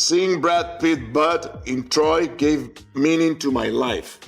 Seeing Brad Pitt butt in Troy gave meaning to my life.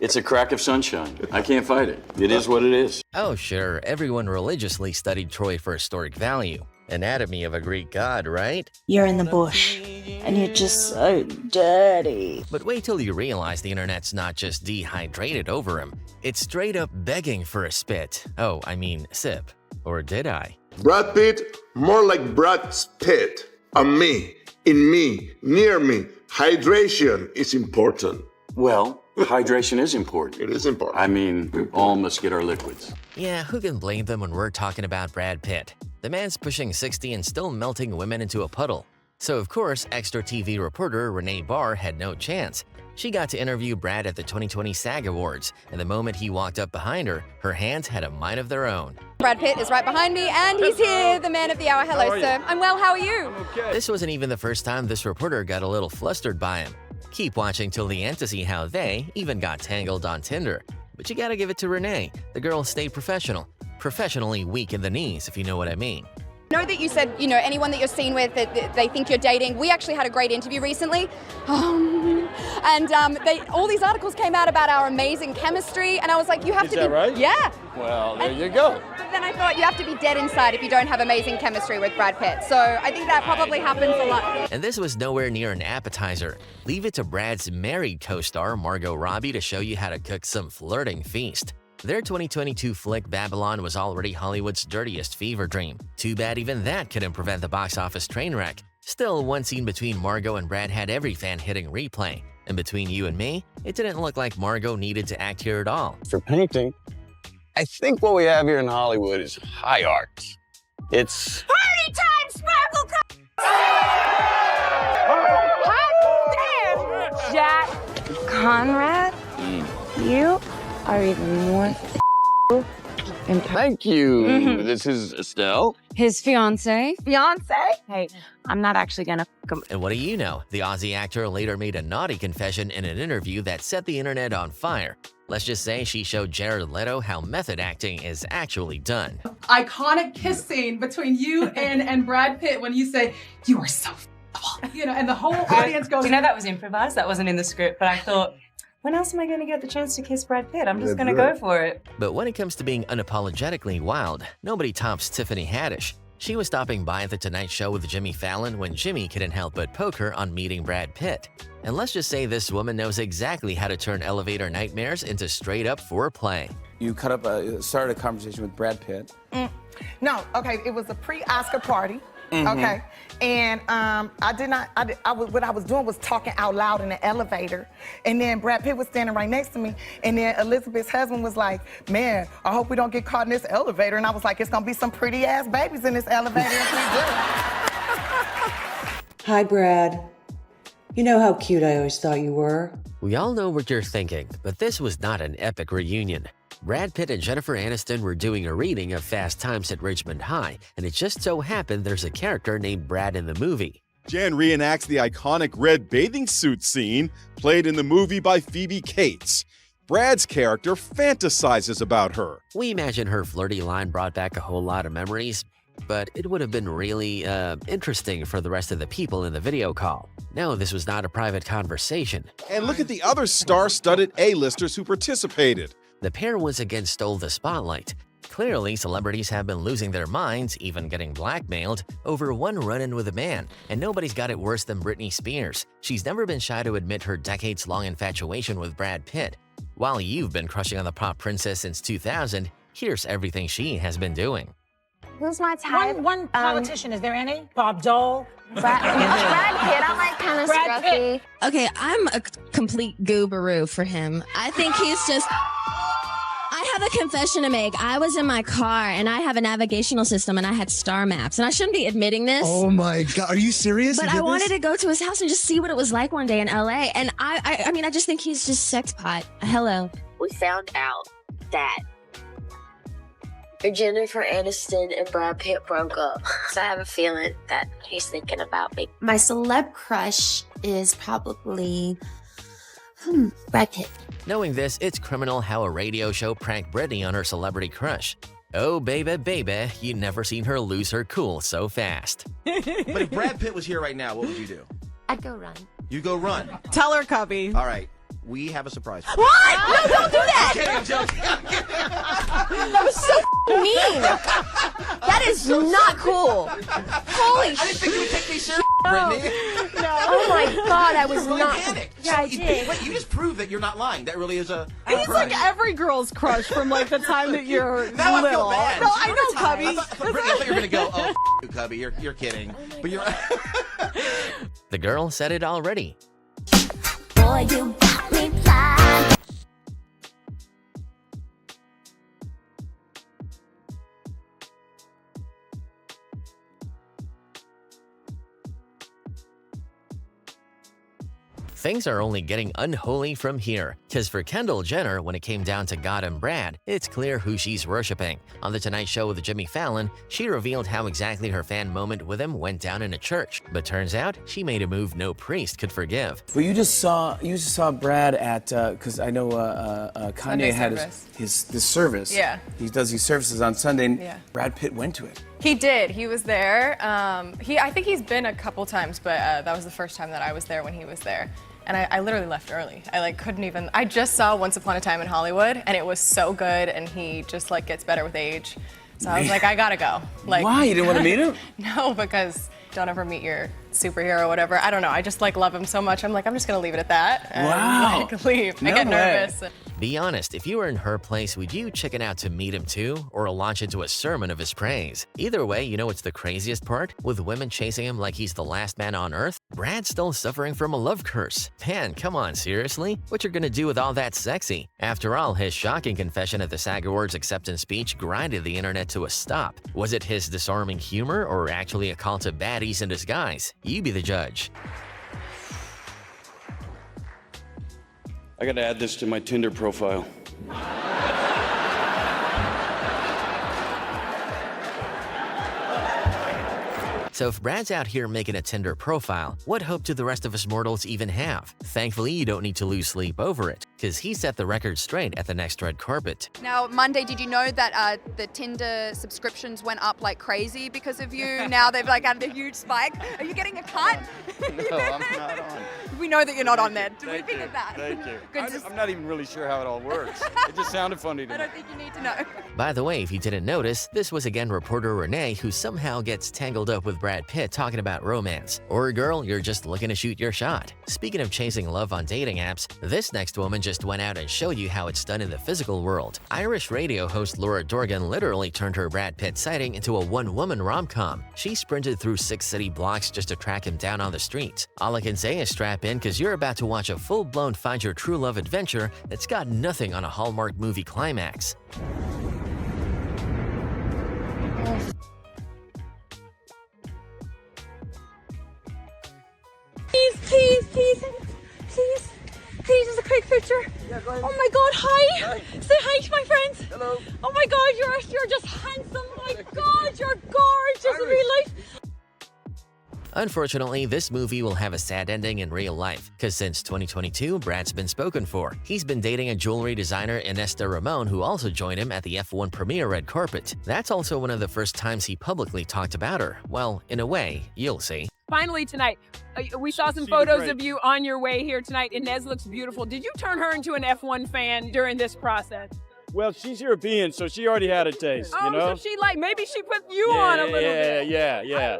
It's a crack of sunshine. I can't fight it. It is what it is. Oh, sure, everyone religiously studied Troy for historic value. Anatomy of a Greek god, right? You're in the bush, and you're just so dirty. But wait till you realize the internet's not just dehydrated over him. It's straight up begging for a spit. Oh, I mean sip. Or did I? Brad Pitt, more like Brad's Pitt. On me, in me, near me. Hydration is important. Well, hydration is important. It is important. I mean, we all must get our liquids. Yeah, who can blame them when we're talking about Brad Pitt? The man's pushing 60 and still melting women into a puddle. So of course, extra TV reporter Renee Barr had no chance. She got to interview Brad at the 2020 SAG Awards, and the moment he walked up behind her, her hands had a mind of their own. Brad Pitt is right behind me, and he's here, the man of the hour. Hello, sir. I'm well, how are you? Okay. This wasn't even the first time this reporter got a little flustered by him. Keep watching till the end to see how they even got tangled on Tinder. But you gotta give it to Renee. The girl stayed professional. Professionally weak in the knees, if you know what I mean. I know that you said, anyone that you're seen with, that they think you're dating. We actually had a great interview recently. And all these articles came out about our amazing chemistry, and I was like, you have to be... Is that right? Yeah. Well, there you go. But then I thought you have to be dead inside if you don't have amazing chemistry with Brad Pitt. So I think that probably happens a lot. And this was nowhere near an appetizer. Leave it to Brad's married co-star Margot Robbie to show you how to cook some flirting feast. Their 2022 flick Babylon was already Hollywood's dirtiest fever dream. Too bad even that couldn't prevent the box office train wreck. Still, one scene between Margot and Brad had every fan hitting replay. And between you and me, it didn't look like Margot needed to act here at all. For painting, I think what we have here in Hollywood is high art. It's... Party time, Sparkle! Hot damn, Jack Conrad, you are even more Thank you. This is Estelle. his fiance. Hey, I'm not actually gonna. And what do you know? The Aussie actor later made a naughty confession in an interview that set the internet on fire. Let's just say she showed Jared Leto how method acting is actually done. Iconic kiss scene between you and Brad Pitt when you say, "You are so f***able," and the whole audience goes. That was improvised. That wasn't in the script, but I thought, when else am I going to get the chance to kiss Brad Pitt? I'm just going to go for it. But when it comes to being unapologetically wild, nobody tops Tiffany Haddish. She was stopping by at The Tonight Show with Jimmy Fallon when Jimmy couldn't help but poke her on meeting Brad Pitt. And let's just say this woman knows exactly how to turn elevator nightmares into straight-up foreplay. You started a conversation with Brad Pitt. No, okay, it was a pre-Oscar party. Okay, and what I was doing was talking out loud in the elevator, and then Brad Pitt was standing right next to me, and then Elizabeth's husband was like, "Man, I hope we don't get caught in this elevator," and I was like, "It's gonna be some pretty ass babies in this elevator if we do." Hi, Brad. You know how cute I always thought you were. We all know what you're thinking, but this was not an epic reunion. Brad Pitt and Jennifer Aniston were doing a reading of Fast Times at Ridgemont High, and it just so happened there's a character named Brad in the movie. Jen reenacts the iconic red bathing suit scene played in the movie by Phoebe Cates. Brad's character fantasizes about her. We imagine her flirty line brought back a whole lot of memories, but it would have been really, interesting for the rest of the people in the video call. No, this was not a private conversation. And look at the other star-studded A-listers who participated. The pair once again stole the spotlight. Clearly, celebrities have been losing their minds, even getting blackmailed, over one run-in with a man, and nobody's got it worse than Britney Spears. She's never been shy to admit her decades-long infatuation with Brad Pitt. While you've been crushing on the pop princess since 2000, here's everything she has been doing. Who's my type? One politician, is there any? Bob Dole? Brad Pitt, I like kind of scruffy. Okay, I'm a complete goobaroo for him. I think he's just... I have a confession to make. I was in my car and I have a navigational system and I had star maps. And I shouldn't be admitting this. Oh my God, are you serious? But I wanted to go to his house and just see what it was like one day in LA. And I mean, I just think he's just sex pot. Hello. We found out that Jennifer Aniston and Brad Pitt broke up. So I have a feeling that he's thinking about me. My celeb crush is probably Brad Pitt. Knowing this, it's criminal how a radio show pranked Britney on her celebrity crush. Oh, baby, baby, you never seen her lose her cool so fast. But if Brad Pitt was here right now, what would you do? I'd go run. You go run. Tell her, Cubby. All right. We have a surprise. What? No, don't do that! I'm joking. That was so mean. That is not cool. Holy shit. I didn't think you would take me serious, Brittany. No. Oh my god, I was You not. panicked. Yeah, I did. Wait, you just proved that you're not lying. That really is a. He's like every girl's crush from like the time that you're Now little. I feel bad. No, I know, Cubby. Brittany, I thought you were gonna go. Oh, you, Cubby. You're kidding. But you're. The girl said it already. Boy, you got me blind. Things are only getting unholy from here, because for Kendall Jenner, when it came down to God and Brad, it's clear who she's worshipping. On The Tonight Show with Jimmy Fallon, she revealed how exactly her fan moment with him went down in a church. But turns out, she made a move no priest could forgive. Well, you just saw Brad at because I know Kanye Sunday had his service. Yeah. He does these services on Sunday. And Yeah. Brad Pitt went to it. He did. He was there. I think he's been a couple times, but that was the first time that I was there when he was there. And I literally left early. I couldn't even. I just saw Once Upon a Time in Hollywood, and it was so good. And he just gets better with age. So I was like, I gotta go. Why? You didn't want to meet him? No, because don't ever meet your superhero or whatever. I don't know. I just love him so much. I'm like, I'm just gonna leave it at that. And Wow. leave. No I get way. nervous. Be honest, if you were in her place, would you chicken out to meet him too, or launch into a sermon of his praise? Either way, you know what's the craziest part? With women chasing him like he's the last man on earth, Brad's still suffering from a love curse. Man, come on, seriously? What you're gonna do with all that sexy? After all, his shocking confession at the SAG Awards acceptance speech grinded the internet to a stop. Was it his disarming humor, or actually a call to baddies in disguise? You be the judge. I gotta add this to my Tinder profile. So if Brad's out here making a Tinder profile, what hope do the rest of us mortals even have? Thankfully, you don't need to lose sleep over it, because he set the record straight at the next red carpet. Now, Monday, did you know that the Tinder subscriptions went up like crazy because of you? Now they've had a huge spike. Are you getting a cut? No, I'm not on. We know that you're not on there. Do we Thank think you. of that? Thank you. Good. I'm not even really sure how it all works. It just sounded funny to I me. don't think you need to know. By the way, if you didn't notice, this was again reporter Renee who somehow gets tangled up with Brad Pitt talking about romance. Or girl, you're just looking to shoot your shot. Speaking of chasing love on dating apps, this next woman just went out and showed you how it's done in the physical world. Irish radio host Laura Dorgan literally turned her Brad Pitt sighting into a one-woman rom-com. She sprinted through 6 city blocks just to track him down on the streets. All I can say is strap in, because you're about to watch a full-blown find your true love adventure that's got nothing on a Hallmark movie climax. Please, just a quick picture. Oh my God, hi. Say hi to my friends. Hello. Oh my God, you're just handsome. Oh my God, you're gorgeous in real life. Unfortunately, this movie will have a sad ending in real life, because since 2022, Brad's been spoken for. He's been dating a jewelry designer, Inesta Ramon, who also joined him at the F1 premiere red carpet. That's also one of the first times he publicly talked about her. Well, in a way, you'll see. Finally tonight, we saw some photos of you on your way here tonight. Inez looks beautiful. Did you turn her into an F1 fan during this process? Well, she's European, so she already had a taste, Oh, you know? so she maybe she put you on a little bit. Yeah. Yeah,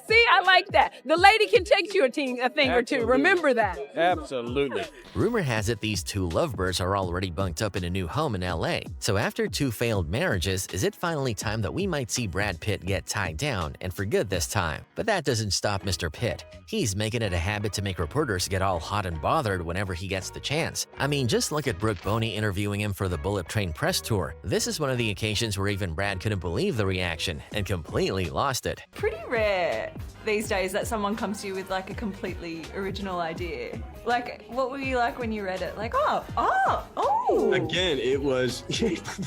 see, I like that. The lady can text you a thing or two. Remember that. Absolutely. Rumor has it these two lovebirds are already bunked up in a new home in LA. So after 2 failed marriages, is it finally time that we might see Brad Pitt get tied down, and for good this time? But that doesn't stop Mr. Pitt. He's making it a habit to make reporters get all hot and bothered whenever he gets the chance. I mean, just look at Brooke Boney interviewing him for the Bullet Train press tour. This is one of the occasions where even Brad couldn't believe the reaction and completely lost it. Pretty rare these days that someone comes to you with like a completely original idea. Like, what were you like when you read it? Like, oh. Again, it was,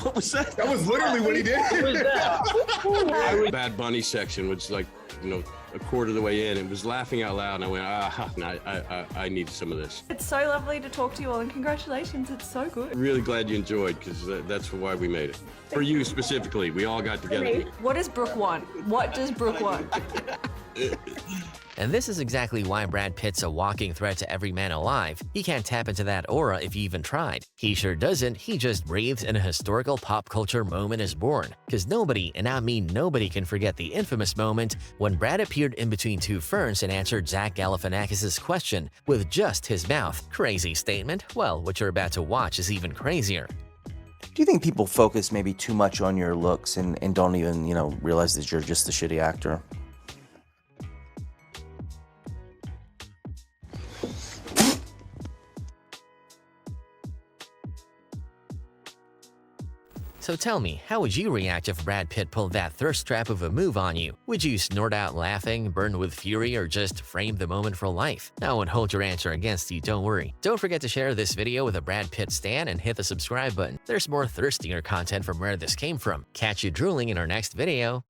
what was that? That was literally what he did. What was that? Bad Bunny section, which is like, a quarter of the way in and was laughing out loud, and I went, I need some of this. It's so lovely to talk to you all, and congratulations, it's so good. Really glad you enjoyed, because that's why we made it. For you specifically, we all got together. What does Brooke want? What does Brooke want? And this is exactly why Brad Pitt's a walking threat to every man alive. He can't tap into that aura if he even tried. He sure doesn't, he just breathes and a historical pop culture moment is born. Cause nobody, and I mean nobody, can forget the infamous moment when Brad appeared in between two ferns and answered Zach Galifianakis' question with just his mouth. Crazy statement? Well, what you're about to watch is even crazier. Do you think people focus maybe too much on your looks and don't even, realize that you're just a shitty actor? So tell me, how would you react if Brad Pitt pulled that thirst trap of a move on you? Would you snort out laughing, burn with fury, or just frame the moment for life? I won't hold your answer against you, don't worry. Don't forget to share this video with a Brad Pitt stan and hit the subscribe button. There's more thirstier content from where this came from. Catch you drooling in our next video.